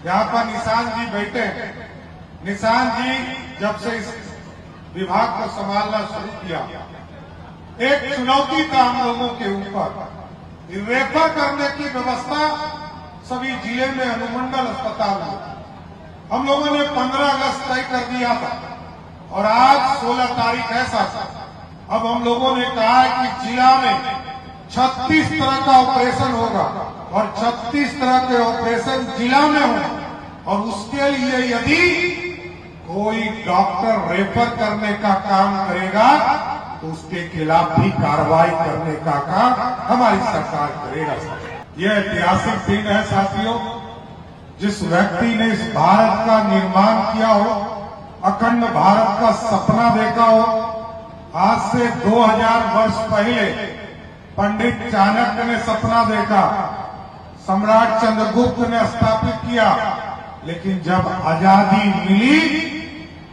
यहाँ पर निशांत जी बैठे हैं। निशांत जी जब से इस विभाग को संभालना शुरू किया, एक चुनौती था हम लोगों के ऊपर। रेफर करने की व्यवस्था सभी जिले में अनुमंडल अस्पताल में हम लोगों ने 15 अगस्त तय कर दिया था और आज 16 तारीख है साहब। अब हम लोगों ने कहा है कि जिला में 36 तरह का ऑपरेशन होगा और 36 तरह के ऑपरेशन जिला में हो, और उसके लिए यदि कोई डॉक्टर रेफर करने का काम करेगा तो उसके खिलाफ भी कार्रवाई करने का काम हमारी सरकार करेगा। यह ऐतिहासिक दिन है साथियों। जिस व्यक्ति ने इस भारत का निर्माण किया हो, अखंड भारत का सपना देखा हो, आज से 2000 वर्ष पहले पंडित चाणक्य ने सपना देखा, सम्राट चंद्रगुप्त ने स्थापित किया, लेकिन जब आजादी मिली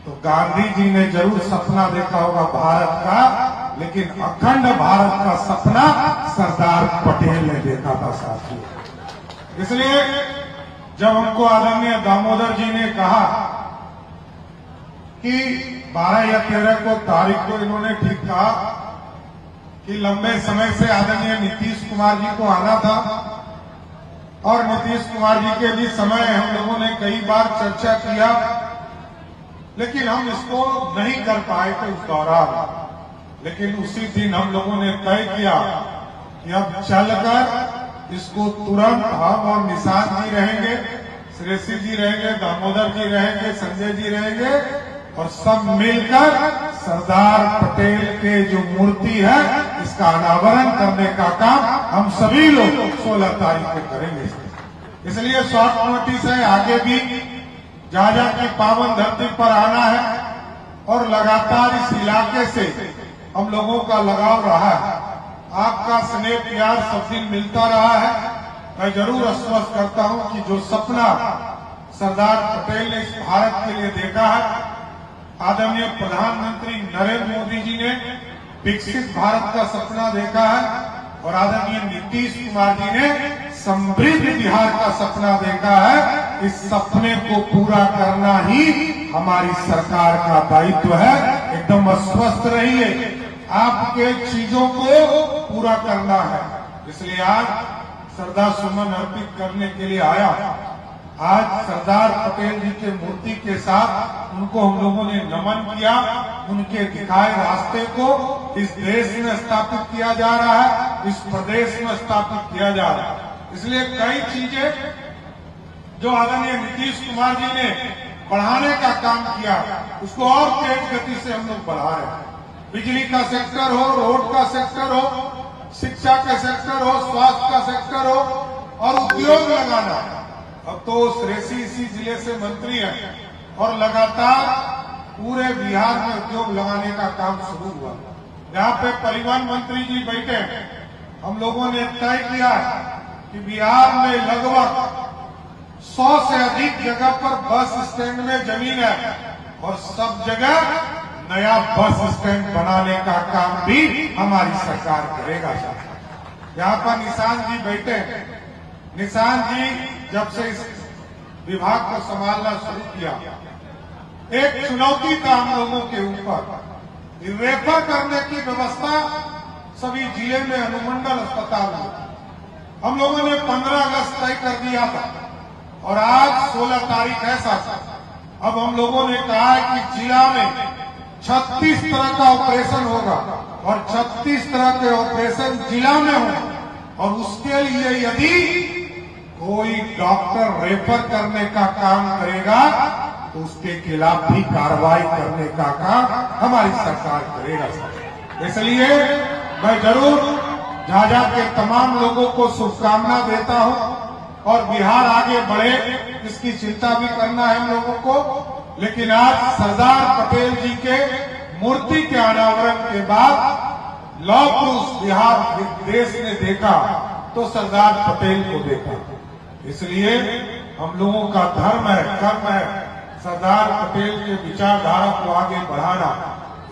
तो गांधी जी ने जरूर सपना देखा होगा भारत का, लेकिन अखंड भारत का सपना सरदार पटेल ने देखा था साथियों। इसलिए जब हमको आदरणीय दामोदर जी ने कहा कि 12 या 13 को तारीख को इन्होंने ठीक कहा कि लंबे समय से आदरणीय नीतीश कुमार जी को आना था, और नीतीश कुमार जी के भी समय हम लोगों ने कई बार चर्चा किया, लेकिन हम इसको नहीं कर पाए थे उस दौरान। लेकिन उसी दिन हम लोगों ने तय किया कि अब चलकर इसको तुरंत हम और निशांत जी रहेंगे, श्रेषी जी रहेंगे, दामोदर जी रहेंगे, संजय जी रहेंगे, और सब मिलकर सरदार पटेल के जो मूर्ति है इसका अनावरण करने का काम हम सभी लोग 16 तारीख को करेंगे। इसलिए शॉर्ट नोटिस है, आगे भी झाझा की पावन धरती पर आना है, और लगातार इस इलाके से हम लोगों का लगाव रहा है। आपका स्नेह प्यार सब दिन मिलता रहा है। मैं जरूर आश्वस्त करता हूं कि जो सपना सरदार पटेल ने इस भारत के लिए देखा है, आदरणीय प्रधानमंत्री नरेंद्र मोदी जी ने विकसित भारत का सपना देखा है, और आदरणीय नीतीश कुमार जी ने समृद्ध बिहार का सपना देखा है। इस सपने को पूरा करना ही हमारी सरकार का दायित्व है। एकदम अस्वस्थ रहिए, आपके चीजों को पूरा करना है। इसलिए आज श्रद्धा सुमन अर्पित करने के लिए आया। आज सरदार पटेल जी के मूर्ति के साथ उनको हम लोगों ने नमन किया। उनके दिखाए रास्ते को इस देश में स्थापित किया जा रहा है, इस प्रदेश में स्थापित किया जा रहा है। इसलिए कई चीजें जो आदरणीय नीतीश कुमार जी ने बढ़ाने का काम किया, उसको और तेज गति से हम लोग बढ़ा रहे हैं। बिजली का सेक्टर हो, रोड का सेक्टर हो, शिक्षा का सेक्टर हो, स्वास्थ्य का सेक्टर हो, और उद्योग लगाना। अब तो श्रेषी इसी जिले से मंत्री है, और लगातार पूरे बिहार में उद्योग लगाने का काम शुरू हुआ। यहाँ पे परिवहन मंत्री जी बैठे हैं। हम लोगों ने तय किया कि बिहार में लगभग 100 से अधिक जगह पर बस स्टैंड में जमीन है, और सब जगह नया बस स्टैंड बनाने का काम भी हमारी सरकार करेगा। यहाँ पर निशांत जी बैठे हैं। निशांत जी जब से इस विभाग को संभालना शुरू किया, एक चुनौती था हम लोगों के ऊपर। रेफर करने की व्यवस्था सभी जिले में अनुमंडल अस्पताल में हम लोगों ने 15 अगस्त तय कर दिया था, और आज 16 तारीख है साहब। अब हम लोगों ने कहा है कि जिला में 36 तरह का ऑपरेशन होगा, और 36 तरह के ऑपरेशन जिला में हो, और उसके लिए यदि कोई डॉक्टर रेफर करने का काम करेगा तो उसके खिलाफ भी कार्रवाई करने का काम हमारी सरकार करेगा। इसलिए मैं जरूर झाझा के तमाम लोगों को शुभकामना देता हूं, और बिहार आगे बढ़े इसकी चिंता भी करना है हम लोगों को। लेकिन आज सरदार पटेल जी के मूर्ति के अनावरण के बाद लौह पुरुष बिहार देश ने देखा तो सरदार पटेल को देखा। इसलिए हम लोगों का धर्म है, कर्म है सरदार पटेल के विचारधारा को आगे बढ़ाना।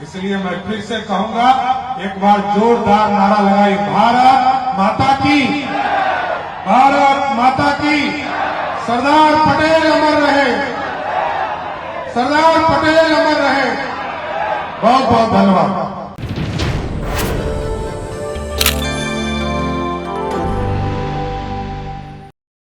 इसलिए मैं फिर से कहूंगा, एक बार जोरदार नारा लगाई, भारत माता की, भारत माता की। सरदार पटेल अमर रहे, सरदार पटेल अमर रहे। बहुत बहुत धन्यवाद।